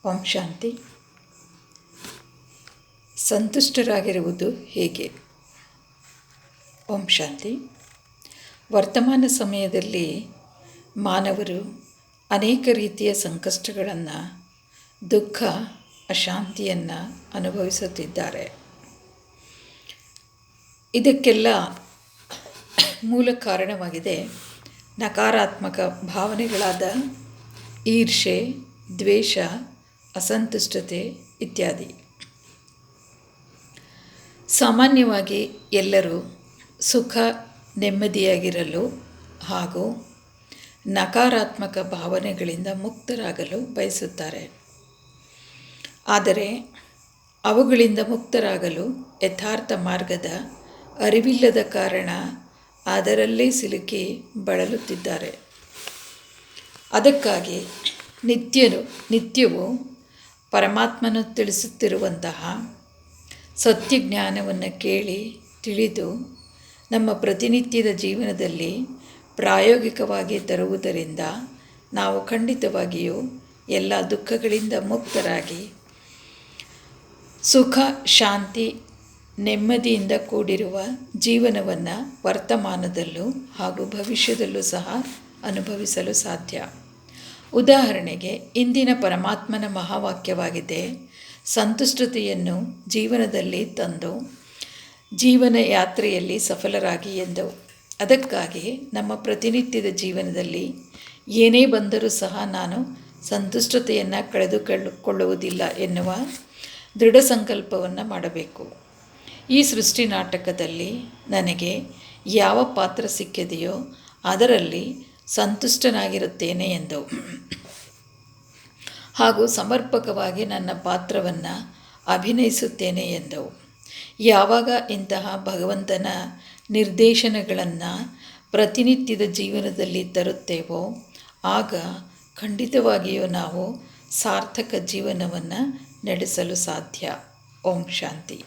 ಓಂ ಶಾಂತಿ. ಸಂತುಷ್ಟರಾಗಿರುವುದು ಹೇಗೆ? ಓಂ ಶಾಂತಿ. ವರ್ತಮಾನ ಸಮಯದಲ್ಲಿ ಮಾನವರು ಅನೇಕ ರೀತಿಯ ಸಂಕಷ್ಟಗಳನ್ನು, ದುಃಖ, ಅಶಾಂತಿಯನ್ನು ಅನುಭವಿಸುತ್ತಿದ್ದಾರೆ. ಇದಕ್ಕೆಲ್ಲ ಮೂಲ ಕಾರಣವಾಗಿದೆ ನಕಾರಾತ್ಮಕ ಭಾವನೆಗಳಾದ ಈರ್ಷೆ, ದ್ವೇಷ, ಅಸಂತುಷ್ಟತೆ ಇತ್ಯಾದಿ. ಸಾಮಾನ್ಯವಾಗಿ ಎಲ್ಲರೂ ಸುಖ, ನೆಮ್ಮದಿಯಾಗಿರಲು ಹಾಗೂ ನಕಾರಾತ್ಮಕ ಭಾವನೆಗಳಿಂದ ಮುಕ್ತರಾಗಲು ಬಯಸುತ್ತಾರೆ. ಆದರೆ ಅವುಗಳಿಂದ ಮುಕ್ತರಾಗಲು ಯಥಾರ್ಥ ಮಾರ್ಗದ ಅರಿವಿಲ್ಲದ ಕಾರಣ ಅದರಲ್ಲೇ ಸಿಲುಕಿ ಬಳಲುತ್ತಿದ್ದಾರೆ. ಅದಕ್ಕಾಗಿ ನಿತ್ಯವೂ ಪರಮಾತ್ಮನು ತಿಳಿಸುತ್ತಿರುವಂತಹ ಸತ್ಯಜ್ಞಾನವನ್ನು ಕೇಳಿ ತಿಳಿದು ನಮ್ಮ ಪ್ರತಿನಿತ್ಯದ ಜೀವನದಲ್ಲಿ ಪ್ರಾಯೋಗಿಕವಾಗಿ ತರುವುದರಿಂದ ನಾವು ಖಂಡಿತವಾಗಿಯೂ ಎಲ್ಲ ದುಃಖಗಳಿಂದ ಮುಕ್ತರಾಗಿ ಸುಖ, ಶಾಂತಿ, ನೆಮ್ಮದಿಯಿಂದ ಕೂಡಿರುವ ಜೀವನವನ್ನು ವರ್ತಮಾನದಲ್ಲೂ ಹಾಗೂ ಭವಿಷ್ಯದಲ್ಲೂ ಸಹ ಅನುಭವಿಸಲು ಸಾಧ್ಯ. ಉದಾಹರಣೆಗೆ, ಇಂದಿನ ಪರಮಾತ್ಮನ ಮಹಾವಾಕ್ಯವಾಗಿದೆ, ಸಂತುಷ್ಟತೆಯನ್ನು ಜೀವನದಲ್ಲಿ ತಂದು ಜೀವನ ಯಾತ್ರೆಯಲ್ಲಿ ಸಫಲರಾಗಿ ಎಂದು. ಅದಕ್ಕಾಗಿ ನಮ್ಮ ಪ್ರತಿನಿತ್ಯದ ಜೀವನದಲ್ಲಿ ಏನೇ ಬಂದರೂ ಸಹ ನಾನು ಸಂತುಷ್ಟತೆಯನ್ನು ಕಳೆದುಕೊಳ್ಳುವುದಿಲ್ಲ ಎನ್ನುವ ದೃಢ ಸಂಕಲ್ಪವನ್ನು ಮಾಡಬೇಕು. ಈ ಸೃಷ್ಟಿ ನಾಟಕದಲ್ಲಿ ನನಗೆ ಯಾವ ಪಾತ್ರ ಸಿಕ್ಕಿದೆಯೋ ಅದರಲ್ಲಿ ಸಂತುಷ್ಟನಾಗಿರುತ್ತೇನೆ ಎಂದು ಹಾಗೂ ಸಮರ್ಪಕವಾಗಿ ನನ್ನ ಪಾತ್ರವನ್ನು ಅಭಿನಯಿಸುತ್ತೇನೆ ಎಂದು. ಯಾವಾಗ ಇಂತಹ ಭಗವಂತನ ನಿರ್ದೇಶನಗಳನ್ನು ಪ್ರತಿನಿತ್ಯದ ಜೀವನದಲ್ಲಿ ತರುತ್ತೇವೋ ಆಗ ಖಂಡಿತವಾಗಿಯೂ ನಾವು ಸಾರ್ಥಕ ಜೀವನವನ್ನು ನಡೆಸಲು ಸಾಧ್ಯ. ಓಂ ಶಾಂತಿ.